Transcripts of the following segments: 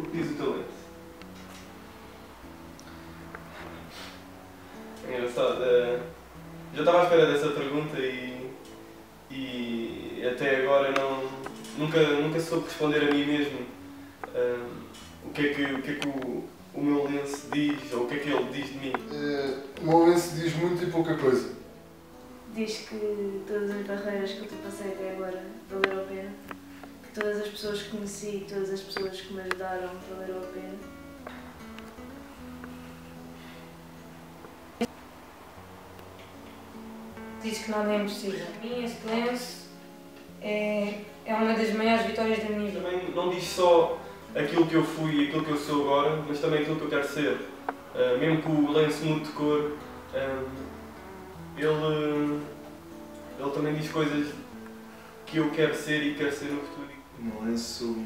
O que diz o teu lance? É engraçado. Já estava à espera dessa pergunta e até agora nunca soube responder a mim mesmo o que é que o meu lenço diz ou o que é que ele diz de mim. O meu lenço diz muito e pouca coisa. Diz que todas as barreiras que eu passei até agora valeram a pena, que todas as pessoas que conheci, todas as pessoas que me ajudaram valeram a pena. Diz que nada é impossível. Para mim, este lenço é uma das maiores vitórias da minha vida. Também não diz só aquilo que eu fui e aquilo que eu sou agora, mas também aquilo que eu quero ser. Mesmo que o lenço mude de cor, ele também diz coisas que eu quero ser e quero ser no futuro. O meu lenço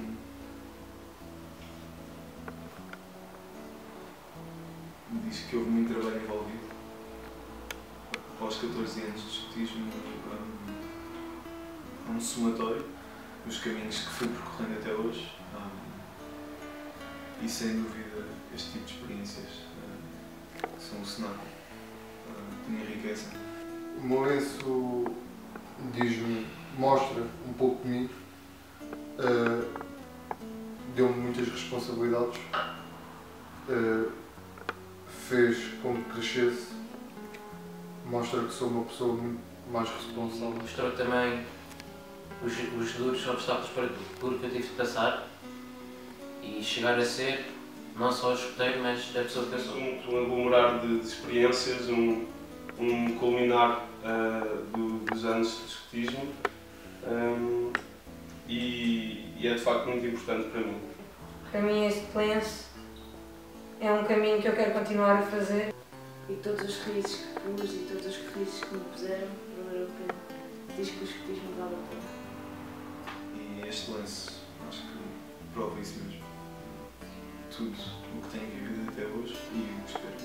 diz que houve muito trabalho envolvido. Após 14 anos de escotismo, é um somatório dos caminhos que fui percorrendo até hoje. E sem dúvida este tipo de experiências são um cenário de minha riqueza. O meu lenço diz-me, mostra um pouco de mim, deu-me muitas responsabilidades, fez com que crescesse, mostra que sou uma pessoa muito mais responsável. Mostrou também os duros obstáculos por que eu tive de passar e chegar a ser não só o escoteiro, mas a pessoa que eu sou. Um aglomerar de experiências, um culminar dos anos de escotismo e é de facto muito importante para mim. Para mim, este lenço é um caminho que eu quero continuar a fazer. E todos os risos que pus e todos os risos que me puseram valeram a pena. Diz que o escotismo vale a pena. E este lenço acho que prova isso mesmo. Tudo o que tenho vivido até hoje e o que espero.